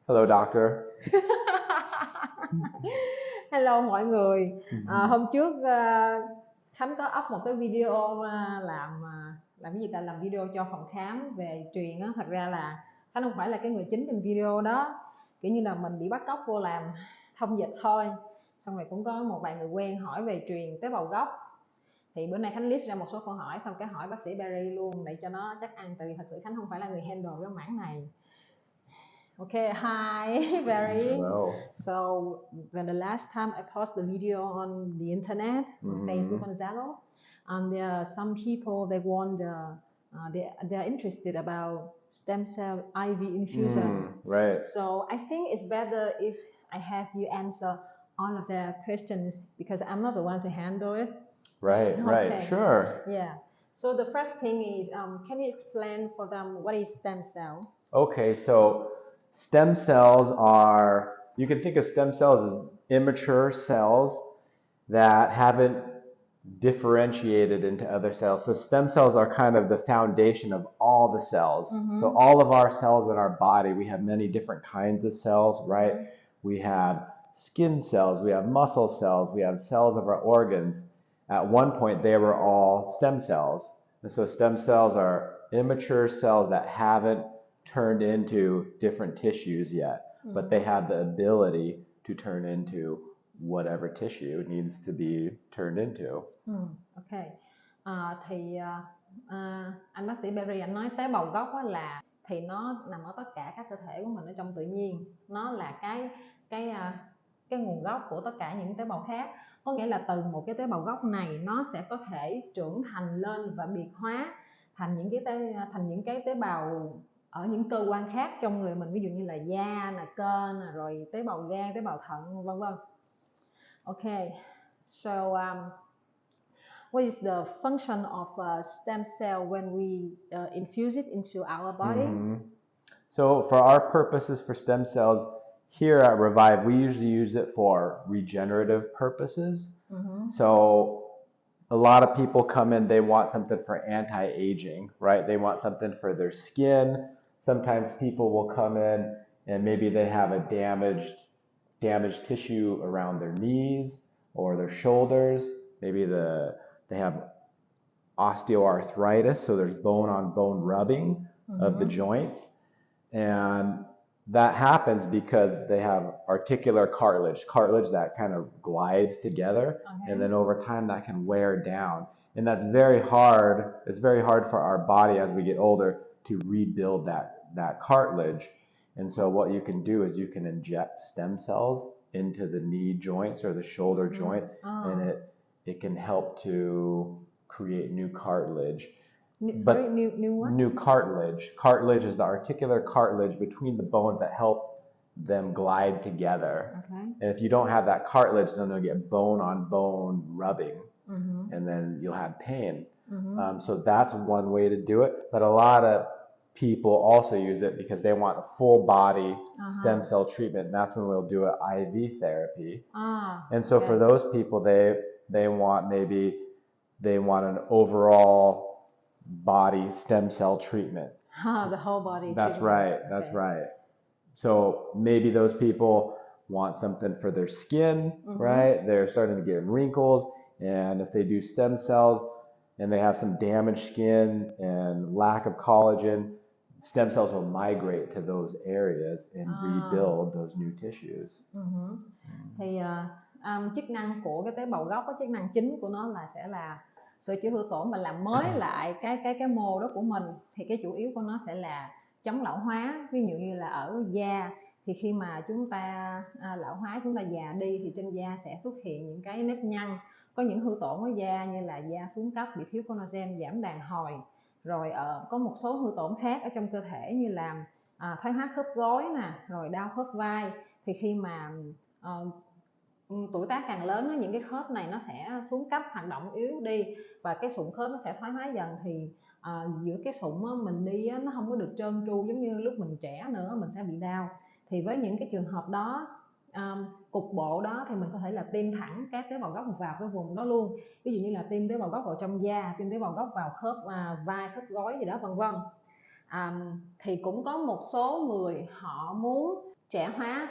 Hello, doctor. Hello mọi người. Hôm trước Khánh có up một cái video làm cái gì ta, làm video cho phòng khám về truyền á. Thật ra là Khánh không phải là cái người chính trên video đó, kiểu như là mình bị bắt cóc vô làm thông dịch thôi. Xong rồi cũng có một vài người quen hỏi về truyền tế bào gốc, thì bữa nay Khánh list ra một số câu hỏi, xong cái hỏi bác sĩ Barry luôn để cho nó chắc ăn, tại vì thật sự Khánh không phải là người handle cái mảng này. Okay, hi Barry. Hello. So when the last time I posted the video on the internet, on Facebook, on Zalo, there are some people they want they are interested about stem cell IV infusion. Right. So I think it's better if I have you answer all of their questions because I'm not the one to handle it. Right. Okay. Sure. Yeah. So the first thing is, can you explain for them what is stem cell? Okay, so stem cells are, you can think of stem cells as immature cells that haven't differentiated into other cells. So stem cells are kind of the foundation of all the cells. So all of our cells in our body, we have many different kinds of cells, right? We have skin cells, we have muscle cells, we have cells of our organs. At one point, they were all stem cells. And so stem cells are immature cells that haven't turned into different tissues yet, but they have the ability to turn into whatever tissue needs to be turned into. Ok. Anh bác sĩ Berry anh nói tế bào gốc là thì nó nằm ở tất cả các cơ thể của mình ở trong tự nhiên, nó là cái nguồn gốc của tất cả những tế bào khác. Có nghĩa là từ một cái tế bào gốc này nó sẽ có thể trưởng thành lên và biệt hóa thành những cái tế bào ở những cơ quan khác trong người mình, ví dụ như là da nè, cơ nè, rồi tế bào gan, tế bào thận, vân vân. Okay, so what is the function of a stem cell when we infuse it into our body? So for our purposes for stem cells, here at Revive, we usually use it for regenerative purposes. So a lot of people come in, they want something for anti-aging, right? They want something for their skin. Sometimes people will come in and maybe they have a damaged tissue around their knees or their shoulders. Maybe they have osteoarthritis, so there's bone on bone rubbing of the joints. And that happens because they have articular cartilage that kind of glides together, and then over time that can wear down. And that's very hard. It's very hard for our body as we get older to rebuild that cartilage. And so what you can do is you can inject stem cells into the knee joints or the shoulder joints, and it can help to create new cartilage. New cartilage. Cartilage is the articular cartilage between the bones that help them glide together. And if you don't have that cartilage, then you'll get bone on bone rubbing, and then you'll have pain. So that's one way to do it. But a lot of people also use it because they want a full body stem cell treatment, and that's when we'll do an IV therapy. And so for those people, they want an overall body stem cell treatment. The whole body. That's right. That's right. So maybe those people want something for their skin, right? They're starting to get wrinkles, and if they do stem cells and they have some damaged skin and lack of collagen, stem cells will migrate to those areas and rebuild those new tissues. Thì chức năng của cái tế bào gốc, cái chức năng chính của nó sẽ là sửa chữa hư tổn và làm mới lại cái mô đó của mình. Thì cái chủ yếu của nó sẽ là chống lão hóa. Ví dụ như là ở da thì khi mà chúng ta lão hóa, chúng ta già đi thì trên da sẽ xuất hiện những cái nếp nhăn, có những hư tổn ở da như là da xuống cấp, bị thiếu collagen, giảm đàn hồi. Rồi có một số hư tổn khác ở trong cơ thể như là thoái hóa khớp gối nè, rồi đau khớp vai. Thì khi mà tuổi tác càng lớn, những cái khớp này nó sẽ xuống cấp, hoạt động yếu đi và cái sụn khớp nó sẽ thoái hóa dần. Thì giữa cái sụn mình đi nó không có được trơn tru giống như lúc mình trẻ nữa, mình sẽ bị đau. Thì với những cái trường hợp đó, cục bộ đó, thì mình có thể là tiêm thẳng các tế bào gốc vào cái vùng đó luôn. Ví dụ như là tiêm tế bào gốc vào trong da, tiêm tế bào gốc vào khớp vai, khớp gối gì đó, vân vân. Thì cũng có một số người họ muốn trẻ hóa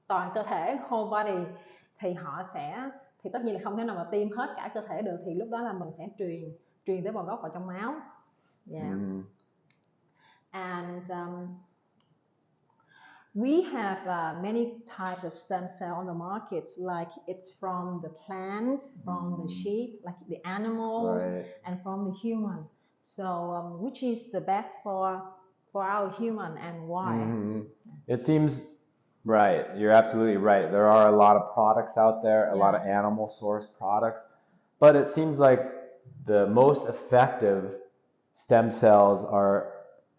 toàn cơ thể, whole body, thì họ sẽ, thì tất nhiên là không thể nào mà tiêm hết cả cơ thể được, thì lúc đó là mình sẽ truyền tế bào gốc vào trong máu. Yeah. And we have many types of stem cell on the market, like it's from the plant, from the sheep, like the animals, and from the human. So which is the best for our human and why? It seems right. You're absolutely right. There are a lot of products out there, a lot of animal source products, but it seems like the most effective stem cells are,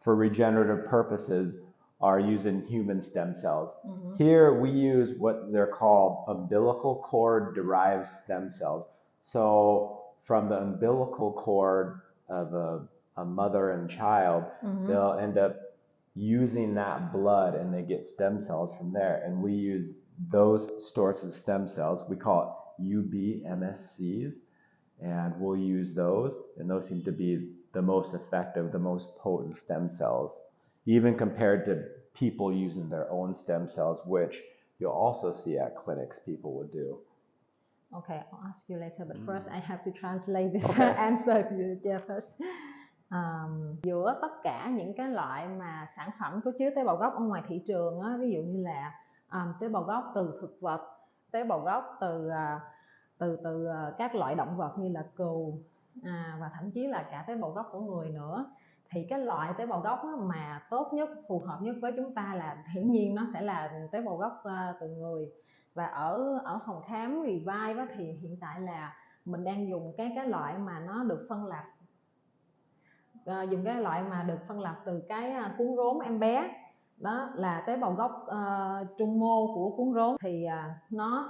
for regenerative purposes, are using human stem cells. Here we use what they're called umbilical cord derived stem cells. So from the umbilical cord of a mother and child, they'll end up using that blood and they get stem cells from there. And we use those sources of stem cells. We call it UBMSCs, and we'll use those, and those seem to be the most effective, the most potent stem cells, even compared to people using their own stem cells, which you'll also see at clinics people would do. Okay, I'll ask you later, but first I have to translate this answer to you. Yeah, first. Giữa tất cả những cái loại mà sản phẩm có chứa tế bào gốc ở ngoài thị trường á, ví dụ như là tế bào gốc từ thực vật, tế bào gốc từ các loại động vật như là cừu, và thậm chí là cả tế bào gốc của người nữa, thì cái loại tế bào gốc mà tốt nhất, phù hợp nhất với chúng ta là hiển nhiên nó sẽ là tế bào gốc từ người. Và ở phòng khám Revive thì hiện tại là mình đang dùng cái loại mà nó được phân lập, dùng cái loại mà được phân lập từ cái cuống rốn em bé, đó là tế bào gốc trung mô của cuống rốn, thì nó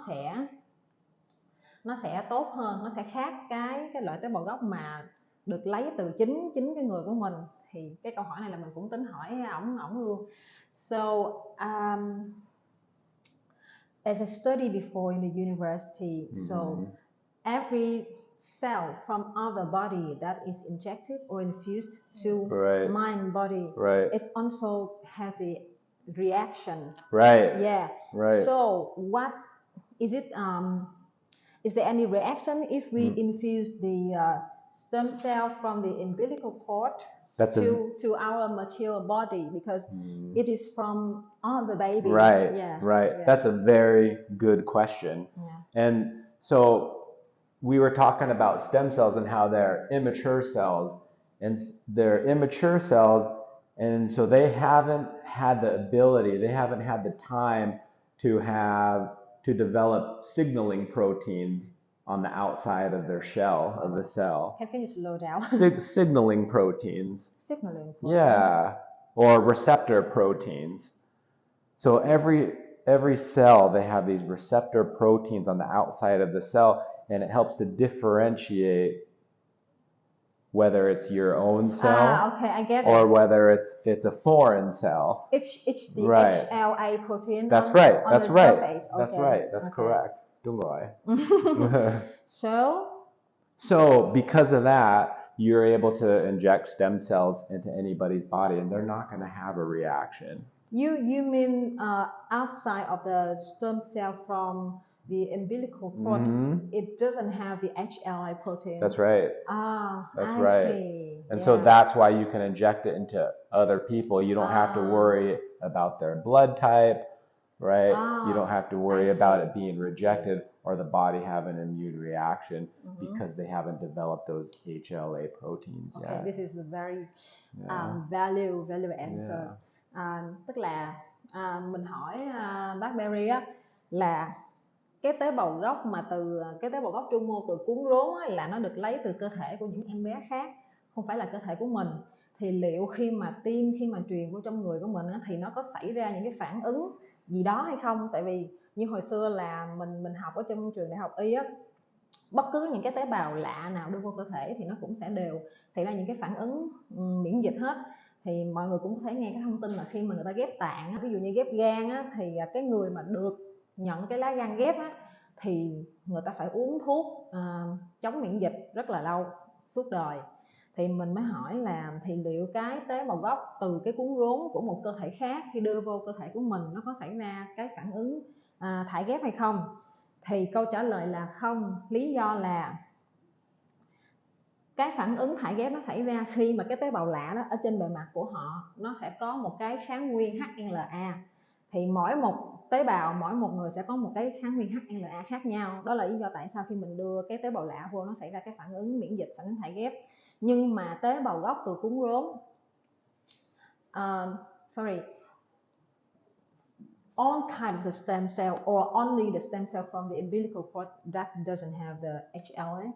sẽ tốt hơn, nó sẽ khác cái loại tế bào gốc mà được lấy từ chính cái người của mình. Thì cái câu hỏi này là mình cũng tính hỏi ổng luôn. So as I studied before in the university, so every cell from other body that is injected or infused to mind body, it's also have the reaction. Yeah. So what is it? Is there any reaction if we infuse the stem cell from the umbilical cord to our mature body, because it is from the baby? That's a very good question. And so we were talking about stem cells and how they're immature cells, and they're immature cells, and so they haven't had the ability, they haven't had the time to develop signaling proteins on the outside of their shell of the cell. Can you slow down? Signaling proteins. Signaling proteins. Yeah, or receptor proteins. So every cell, they have these receptor proteins on the outside of the cell, and it helps to differentiate whether it's your own cell, okay, I get or it. whether it's a foreign cell. It's the HLA protein. That's on, right. On That's the right. Surface. That's right. That's correct. Đúng rồi. So because of that, you're able to inject stem cells into anybody's body, and they're not going to have a reaction. You mean outside of the stem cell from the umbilical cord, it doesn't have the HLA protein? That's right. That's right. See. And so that's why you can inject it into other people. You don't have to worry about their blood type, right? You don't have to worry about it being rejected or the body having an immune reaction because they haven't developed those HLA proteins yet. Okay, this is a very value answer. Tức là mình hỏi bác Berry á, là cái tế bào gốc mà từ cái tế bào gốc trung mô từ cuống rốn á, là nó được lấy từ cơ thể của những em bé khác, không phải là cơ thể của mình. Thì liệu khi mà tiêm, khi mà truyền vô trong người của mình á, thì nó có xảy ra những cái phản ứng gì đó hay không? Tại vì như hồi xưa là mình học ở trong trường đại học y á, bất cứ những cái tế bào lạ nào đưa vô cơ thể thì nó cũng sẽ đều xảy ra những cái phản ứng miễn dịch hết. Thì mọi người cũng có thể nghe cái thông tin là khi mà người ta ghép tạng, ví dụ như ghép gan á, thì cái người mà được nhận cái lá gan ghép á, thì người ta phải uống thuốc chống miễn dịch rất là lâu, suốt đời. Thì mình mới hỏi là thì liệu cái tế bào gốc từ cái cuống rốn của một cơ thể khác khi đưa vô cơ thể của mình nó có xảy ra cái phản ứng thải ghép hay không? Thì câu trả lời là không. Lý do là cái phản ứng thải ghép nó xảy ra khi mà cái tế bào lạ đó ở trên bề mặt của họ nó sẽ có một cái kháng nguyên HLA. Thì mỗi một tế bào, mỗi một người sẽ có một cái kháng nguyên HLA khác nhau. Đó là lý do tại sao khi mình đưa cái tế bào lạ vô nó xảy ra cái phản ứng miễn dịch, phản ứng thải ghép. Nhưng mà tế bào gốc từ cuống rốn all kind of the stem cell or only the stem cell from the umbilical cord that doesn't have the HLA?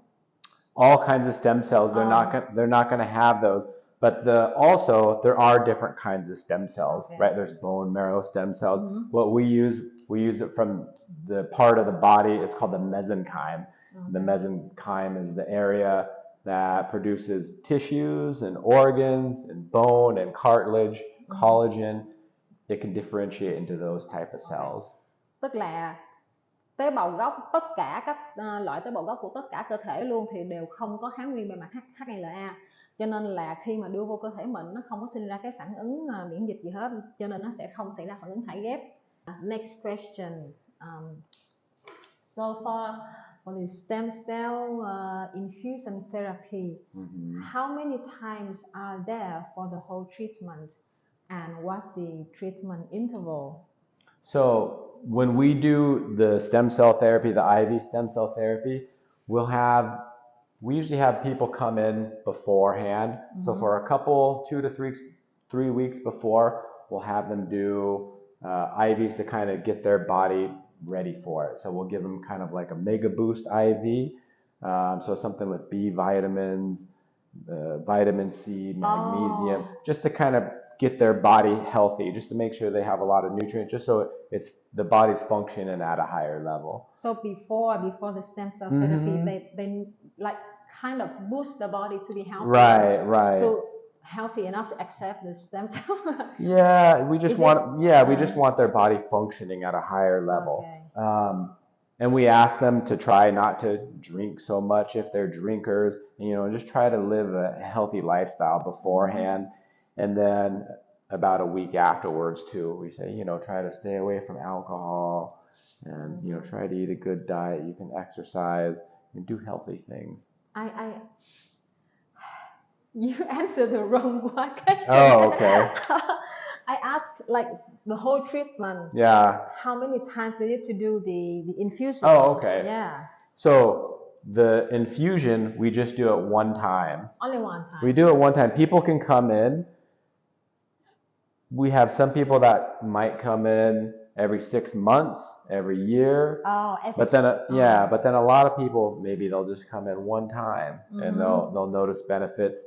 All kinds of stem cells, they're not going to have those. But also there are different kinds of stem cells, Okay. right? There's bone marrow stem cells. What we use it from the part of the body. It's called the mesenchyme. Okay. The mesenchyme is the area that produces tissues and organs and bone and cartilage, collagen. It can differentiate into those type of cells. Tức là tế bào gốc, tất cả các loại tế bào gốc của tất cả cơ thể luôn thì đều không có kháng nguyên bề mặt HLA, cho nên là khi mà đưa vô cơ thể mình nó không có sinh ra cái phản ứng miễn dịch gì hết, cho nên nó sẽ không xảy ra phản ứng thải ghép. Next question. So for the stem cell infusion therapy, how many times are there for the whole treatment, and what's the treatment interval? So when we do the stem cell therapy, the IV stem cell therapy, we usually have people come in beforehand. So for a couple, 2 to 3 weeks before, we'll have them do IVs to kind of get their body ready for it. So we'll give them kind of like a mega boost IV. So something with B vitamins, vitamin C, magnesium, just to kind of get their body healthy, just to make sure they have a lot of nutrients, just so it's the body's functioning at a higher level. So before the stem cell therapy, they like kind of boost the body to be healthy. Right. So healthy enough to accept the stem cell. Yeah, we just want their body functioning at a higher level. Okay. And we ask them to try not to drink so much if they're drinkers, just try to live a healthy lifestyle beforehand. And then about a week afterwards too, we say, try to stay away from alcohol and, try to eat a good diet. You can exercise and do healthy things. You answered the wrong question. Oh, okay. I asked like the whole treatment. Yeah. How many times they need to do the infusion? Oh, okay. Yeah. So the infusion, we just do it one time. Only one time. We do it one time. People can come in. We have some people that might come in every 6 months, every year. Oh, but then a lot of people, maybe they'll just come in one time and they'll notice benefits.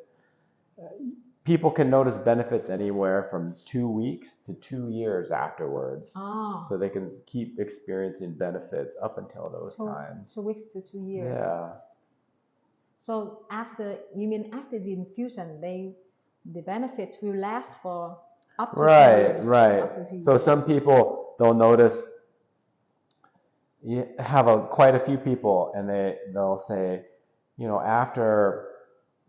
People can notice benefits anywhere from 2 weeks to 2 years afterwards. Oh. So they can keep experiencing benefits up until those times. 2 weeks to 2 years. Yeah. So after the infusion, the benefits will last for up to 2 years. Right. Up to 2 years. So some people, they'll notice, you have quite a few people, and they'll say, after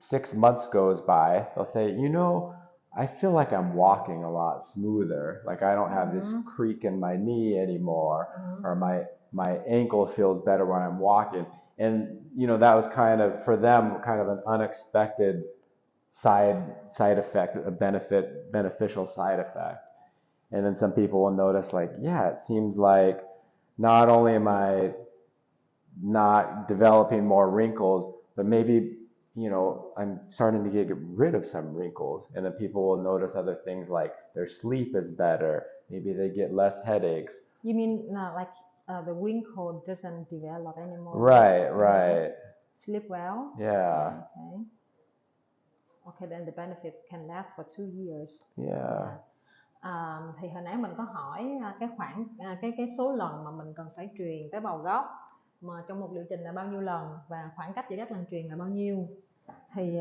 6 months goes by, they'll say, I feel like I'm walking a lot smoother. Like I don't have this creak in my knee anymore, or my ankle feels better when I'm walking. And that was kind of, for them, kind of an unexpected side effect, a beneficial side effect. And then some people will notice, like, yeah, it seems like not only am I not developing more wrinkles, but maybe I'm starting to get rid of some wrinkles. And then people will notice other things, like their sleep is better, maybe they get less headaches. You mean like the wrinkle doesn't develop anymore? Right. Sleep well? Yeah. Okay, then the benefit can last for 2 years. Yeah. Thì hồi nãy mình có hỏi cái số lần mà mình cần phải truyền tế bào gốc mà trong một liệu trình là bao nhiêu lần và khoảng cách giữa các lần truyền là bao nhiêu. Thì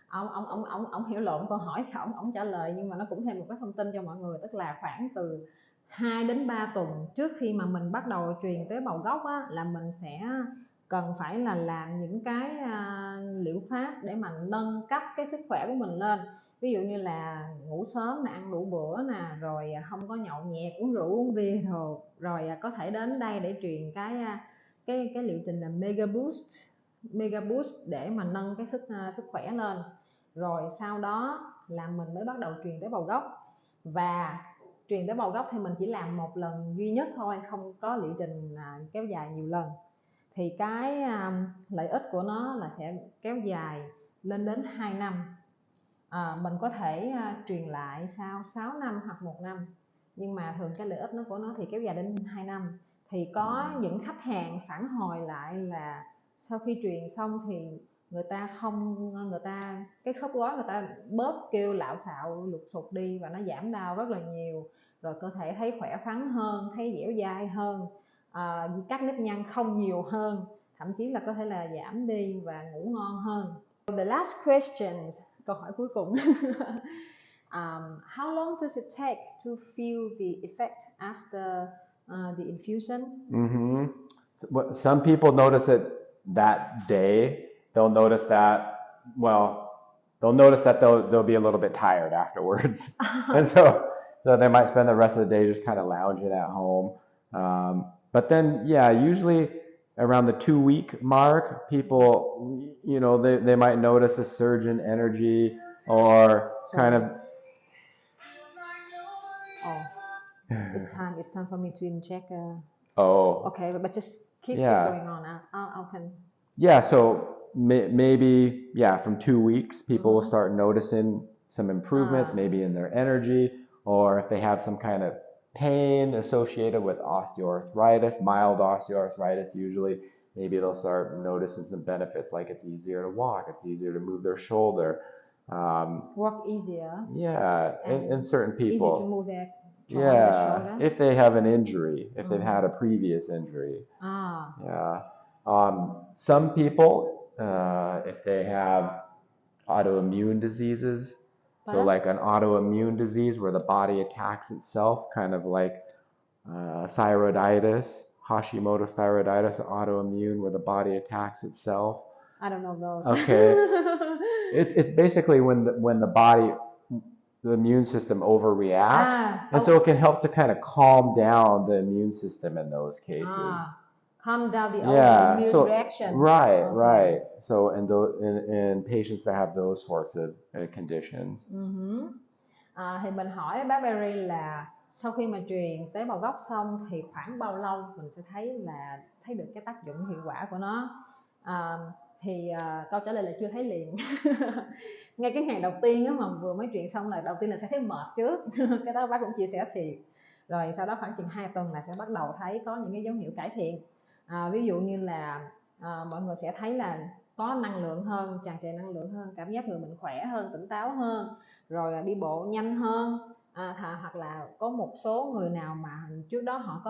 ông hiểu lộn câu hỏi, ông trả lời, nhưng mà nó cũng thêm một cái thông tin cho mọi người, tức là khoảng từ 2 đến 3 tuần trước khi mà mình bắt đầu truyền tế bào gốc á, là mình sẽ cần phải là làm những cái liệu pháp để mà nâng cấp cái sức khỏe của mình lên. Ví dụ như là ngủ sớm nè, ăn đủ bữa nè, rồi không có nhậu nhẹt, uống rượu uống bia rồi có thể đến đây để truyền cái liệu trình là mega boost để mà nâng cái sức khỏe lên. Rồi sau đó là mình mới bắt đầu truyền tế bào gốc, và truyền tế bào gốc thì mình chỉ làm một lần duy nhất thôi, không có liệu trình kéo dài nhiều lần. Thì cái lợi ích của nó là sẽ kéo dài lên đến 2 năm. Mình có thể truyền lại sau 6 năm hoặc 1 năm, nhưng mà thường cái lợi ích của nó thì kéo dài đến 2 năm. Thì có những khách hàng phản hồi lại là sau khi truyền xong thì người ta cái khớp gối người ta bớt kêu lạo xạo lục sụt đi, và nó giảm đau rất là nhiều, rồi cơ thể thấy khỏe khoắn hơn, thấy dẻo dai hơn, các nếp nhăn không nhiều hơn, thậm chí là có thể là giảm đi và ngủ ngon hơn. The last question, câu hỏi cuối cùng. How long does it take to feel the effect after the infusion? Some people notice it that day. They'll notice that, they'll notice that they'll be a little bit tired afterwards. And so they might spend the rest of the day just kind of lounging at home. But then, yeah, usually around the 2-week mark, people, they might notice a surge in energy or kind of. It's time for me to inject. Okay, but just keep going on. I'll can. Yeah, so maybe, from 2 weeks, people will start noticing some improvements, maybe in their energy, or if they have some kind of pain associated with osteoarthritis, mild osteoarthritis usually, maybe they'll start noticing some benefits, like it's easier to walk, it's easier to move their shoulder. Walk easier. Yeah, in certain people. Easy to move their shoulder. If they have an injury, if they've had a previous injury. Yeah. Some people, if they have autoimmune diseases, so like an autoimmune disease where the body attacks itself, kind of like thyroiditis, Hashimoto's thyroiditis, autoimmune where the body attacks itself. I don't know those. Okay. It's basically when the immune system overreacts, and so it can help to kind of calm down the immune system in those cases. Calm down the autoimmune reaction. Right. So in patients that have those sorts of conditions. Thì mình hỏi bác Berry là sau khi mà truyền tế bào gốc xong thì khoảng bao lâu mình sẽ thấy được cái tác dụng hiệu quả của nó? Thì câu trả lời là chưa thấy liền. Ngay cái ngày đầu tiên á, mà vừa mới truyền xong là đầu tiên là sẽ thấy mệt trước. Cái đó bác cũng chia sẻ thiệt. Rồi sau đó khoảng chừng 2 tuần là sẽ bắt đầu thấy có những cái dấu hiệu cải thiện. Ví dụ như là mọi người sẽ thấy là có năng lượng hơn, tràn trề năng lượng hơn, cảm giác người mình khỏe hơn, tỉnh táo hơn, rồi đi bộ nhanh hơn, hoặc là có một số người nào mà trước đó họ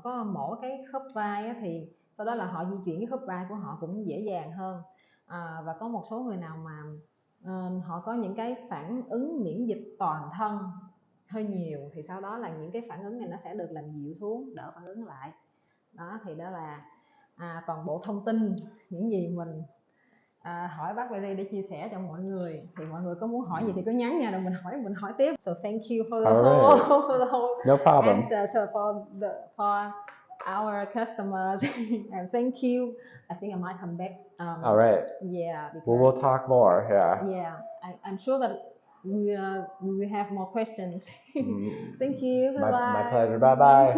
có mổ cái khớp vai á, thì sau đó là họ di chuyển cái khớp vai của họ cũng dễ dàng hơn. Và có một số người nào mà họ có những cái phản ứng miễn dịch toàn thân hơi nhiều, thì sau đó là những cái phản ứng này nó sẽ được làm dịu xuống, đỡ phản ứng lại. Đó thì đó là toàn bộ thông tin những gì mình hỏi bác Berry để chia sẻ cho mọi người. Thì mọi người có muốn hỏi gì thì cứ nhắn nha, rồi mình hỏi tiếp. So thank you for the whole no problem answer. So for our customers and thank you. I think I might come back. All right. Yeah. Because, we'll talk more. Yeah. Yeah. I'm sure that we will have more questions. Thank you. Bye bye. My pleasure. Bye bye.